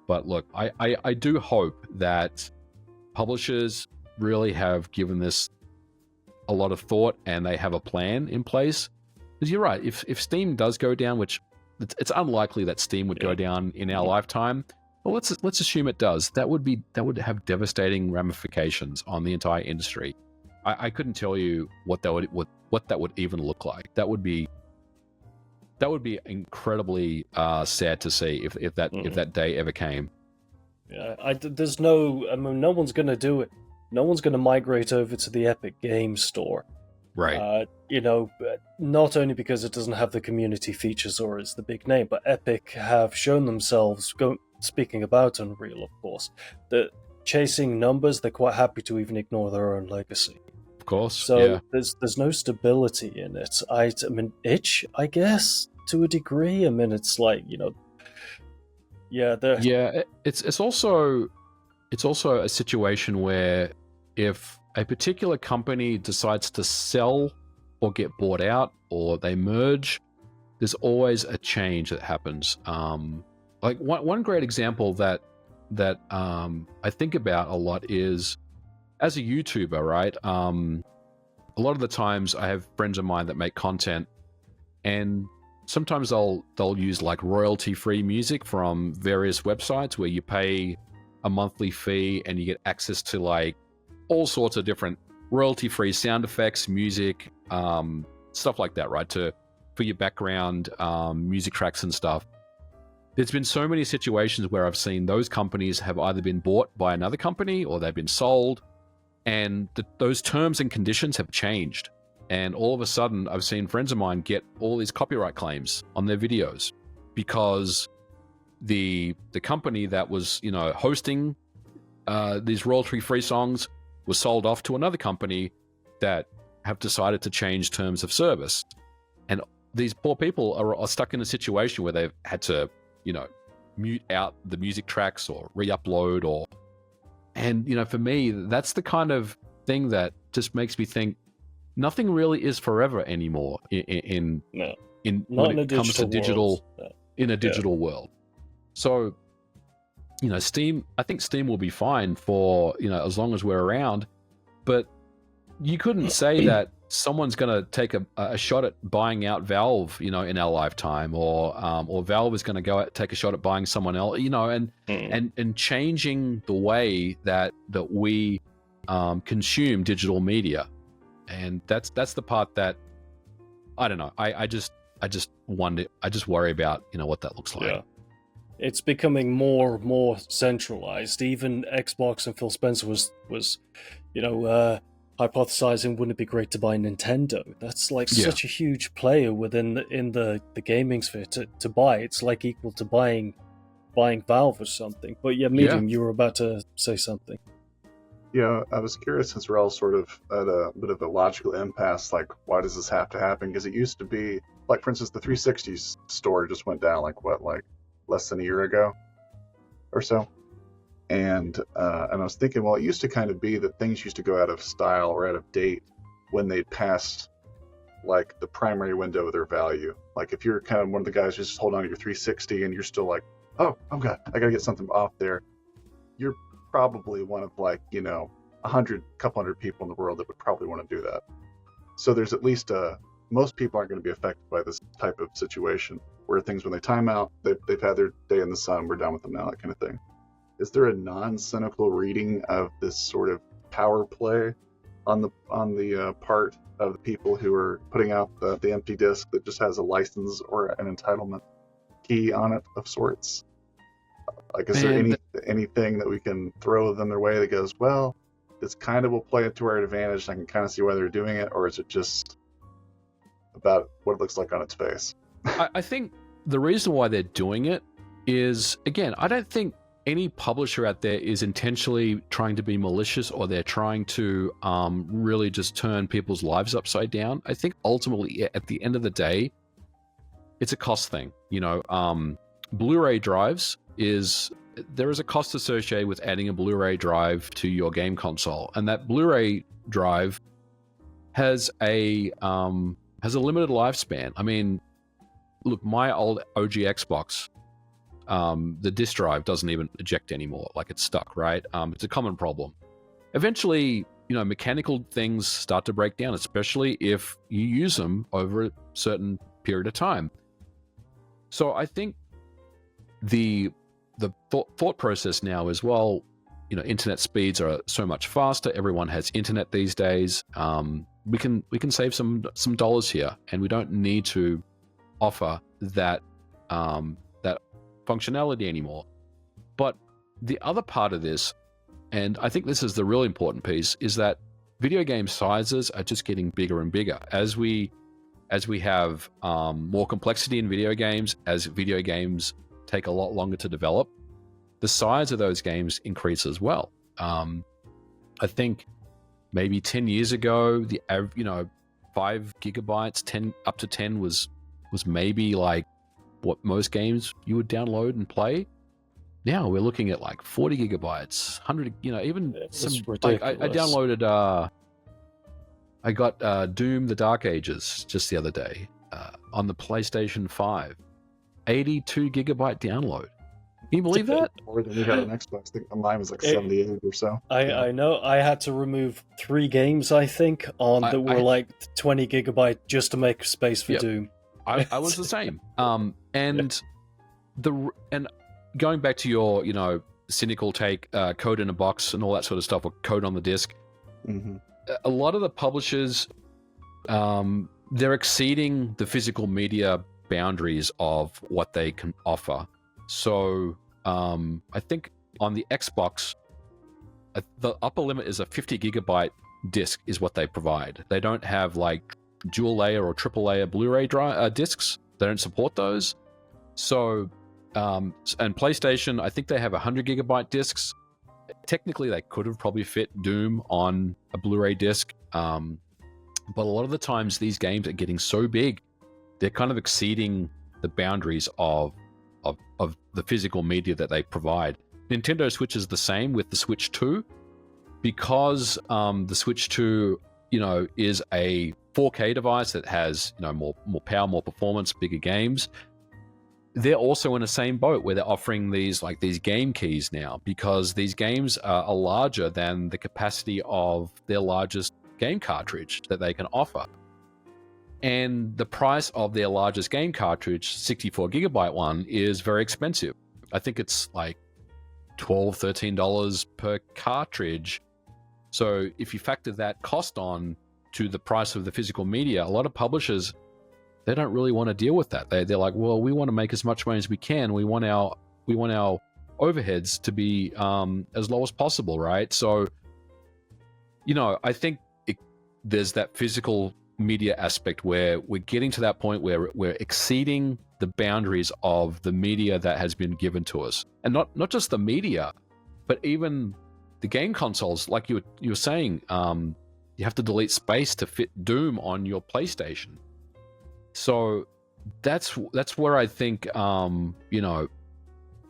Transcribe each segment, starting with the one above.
But look, I do hope that publishers really have given this a lot of thought and they have a plan in place. Because you're right, if Steam does go down, which it's unlikely that Steam would go down in our lifetime, well, let's assume it does. That would have devastating ramifications on the entire industry. I couldn't tell you what that would even look like. That would be incredibly sad to see if that day ever came. Yeah, there's no. I mean, no one's gonna do it. No one's gonna migrate over to the Epic Games Store, right? Not only because it doesn't have the community features or it's the big name, but Epic have shown themselves. Speaking about Unreal, of course, that chasing numbers, they're quite happy to even ignore their own legacy. Of course. So yeah. there's no stability in it. I mean, itch, I guess, to a degree. I mean, it's like, it's also a situation where if a particular company decides to sell or get bought out or they merge, there's always a change that happens. Like one great example that I think about a lot is, as a YouTuber, right? A lot of the times I have friends of mine that make content, and sometimes they'll use like royalty-free music from various websites where you pay a monthly fee and you get access to like all sorts of different royalty-free sound effects, music, stuff like that, right? For your background music tracks and stuff. There's been so many situations where I've seen those companies have either been bought by another company or they've been sold, and those terms and conditions have changed. And all of a sudden, I've seen friends of mine get all these copyright claims on their videos because the company that was hosting these royalty-free songs was sold off to another company that have decided to change terms of service. And these poor people are stuck in a situation where they've had to mute out the music tracks or re-upload and for me, that's the kind of thing that just makes me think nothing really is forever anymore when it comes to digital in a digital world. So, Steam, I think Steam will be fine for, as long as we're around, but you couldn't say that someone's going to take a shot at buying out Valve, in our lifetime, or Valve is going to go take a shot at buying someone else, and changing the way that we consume digital media. And that's the part that I don't know. I just wonder. I just worry about what that looks like. Yeah. It's becoming more centralized. Even Xbox and Phil Spencer was hypothesizing, wouldn't it be great to buy Nintendo? That's like such a huge player within the gaming sphere to buy. It's like equal to buying Valve or something. But Medium, you were about to say something. Yeah, I was curious, since we're all sort of at a bit of a logical impasse, like, why does this have to happen? Because it used to be, like, for instance, the 360 store just went down, like less than a year ago or so. And I was thinking, well, it used to kind of be that things used to go out of style or out of date when they'd passed, like, the primary window of their value. Like, if you're kind of one of the guys who's just holding on to your 360 and you're still like, oh God, I gotta get something off there, you're probably one of, like, couple hundred people in the world that would probably want to do that. So there's at least most people aren't going to be affected by this type of situation where things, when they time out, they've had their day in the sun, we're done with them now, that kind of thing. Is there a non-cynical reading of this sort of power play on the part of the people who are putting out the empty disc that just has a license or an entitlement key on it of sorts? Like, is there anything that we can throw them their way that goes, well, this kind of will play it to our advantage, and I can kind of see why they're doing it, or is it just about what it looks like on its face? I think the reason why they're doing it is, again, I don't think any publisher out there is intentionally trying to be malicious, or they're trying to really just turn people's lives upside down. I think ultimately, at the end of the day, it's a cost thing. Blu-ray drives there is a cost associated with adding a Blu-ray drive to your game console, and that Blu-ray drive has a limited lifespan. I mean, look, my old OG Xbox, the disk drive doesn't even eject anymore. Like it's stuck, right? It's a common problem. Eventually, mechanical things start to break down, especially if you use them over a certain period of time. So I think the thought process now is, well, internet speeds are so much faster. Everyone has internet these days. We can save some dollars here, and we don't need to offer that that functionality anymore. But the other part of this, and I think this is the really important piece, is that video game sizes are just getting bigger and bigger as we have more complexity in video games. As video games take a lot longer to develop, the size of those games increase as well. I think maybe 10 years ago, the 5 gigabytes, 10 up to 10 was maybe like what most games you would download and play. Now we're looking at like 40 gigabytes, 100, even some. Like I downloaded. I got Doom: The Dark Ages just the other day on the PlayStation 5. 82 gigabyte download. Can you believe that? More than we had on Xbox. I think mine was like 78 or so. I know. I had to remove 3 games, I think, that were like 20 gigabyte just to make space for Doom. I was the same. And going back to your, cynical take, code in a box and all that sort of stuff, or code on the disk. Mm-hmm. A lot of the publishers, they're exceeding the physical media boundaries of what they can offer. So I think on the Xbox, the upper limit is a 50 gigabyte disc is what they provide. They don't have like dual layer or triple layer Blu-ray discs. They don't support those. So, and PlayStation, I think they have 100 gigabyte discs. Technically, they could have probably fit Doom on a Blu-ray disc. But a lot of the times these games are getting so big, they're kind of exceeding the boundaries of the physical media that they provide. Nintendo Switch is the same with the Switch 2, because the Switch 2, is a 4K device that has, more power, more performance, bigger games. They're also in the same boat where they're offering these game keys now, because these games are larger than the capacity of their largest game cartridge that they can offer. And the price of their largest game cartridge, 64 gigabyte one, is very expensive. I think it's like $12, $13 per cartridge. So if you factor that cost on to the price of the physical media, a lot of publishers, they don't really want to deal with that. They're like, well, we want to make as much money as we can. We want our overheads to be as low as possible, right? So, I think there's that physical media aspect where we're getting to that point where we're exceeding the boundaries of the media that has been given to us, and not just the media, but even the game consoles. Like you were saying, you have to delete space to fit Doom on your PlayStation. So that's where I think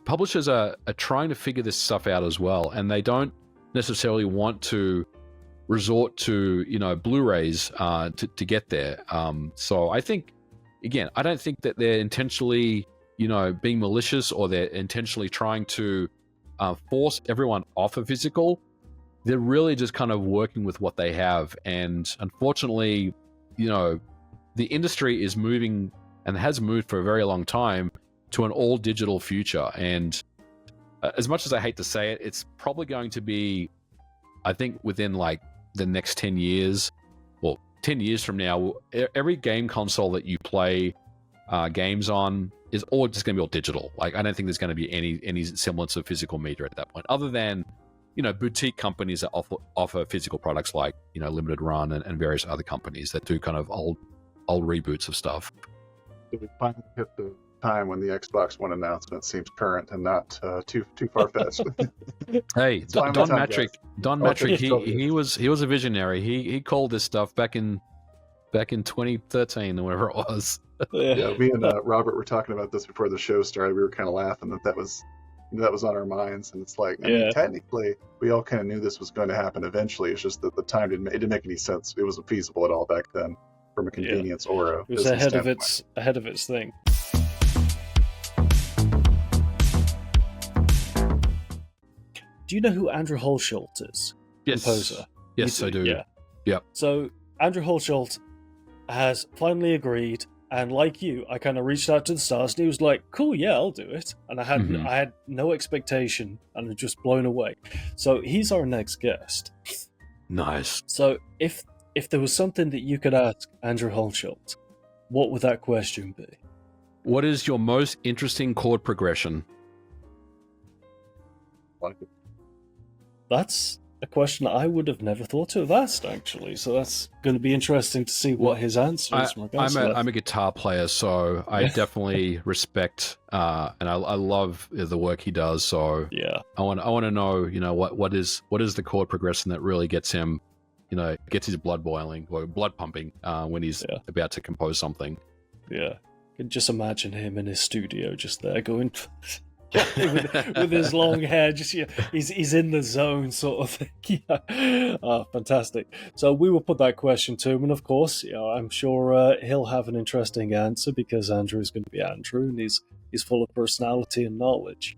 publishers are trying to figure this stuff out as well, and they don't necessarily want to resort to Blu-rays to get there. So I think, again, I don't think that they're intentionally being malicious, or they're intentionally trying to force everyone off of physical. They're really just kind of working with what they have, and unfortunately, the industry is moving, and has moved for a very long time, to an all digital future. And as much as I hate to say it, it's probably going to be, I think, within like the next 10 years, well, 10 years from now, every game console that you play games on is all just going to be all digital. Like, I don't think there's going to be any semblance of physical media at that point, other than boutique companies that offer physical products, like Limited Run and various other companies that do kind of old reboots of stuff. Did we finally hit the time when the Xbox One announcement seems current and not too far-fetched? Hey, Don Metric, he was a visionary. He called this stuff back in 2013 or whatever it was. Yeah, me and Robert were talking about this before the show started. We were kind of laughing that was on our minds, and it's like, I mean, technically, we all kind of knew this was going to happen eventually. It's just that the time didn't make any sense. It wasn't feasible at all back then, from a convenience or a it was ahead of its thing. do you know who Andrew Holschult is? Yes. Composer. Yes, I do. Yeah. Yep. So Andrew Holschult has finally agreed, and like you, I kind of reached out to the stars, and he was like, "Cool, yeah, I'll do it." And I had no expectation, and was just blown away. So he's our next guest. Nice. So if there was something that you could ask Andrew Holschult, what would that question be? What is your most interesting chord progression? That's a question I would have never thought to have asked, actually. So that's going to be interesting to see what his answer is. I'm a guitar player, so I definitely respect and I love the work he does. So yeah, I want to know, what is the chord progression that really gets him, gets his blood boiling or blood pumping when he's about to compose something. Yeah, I can just imagine him in his studio, just there going. with his long hair, just he's in the zone, sort of thing. Fantastic. So we will put that question to him, and of course, I'm sure he'll have an interesting answer because Andrew's going to be Andrew, and he's full of personality and knowledge.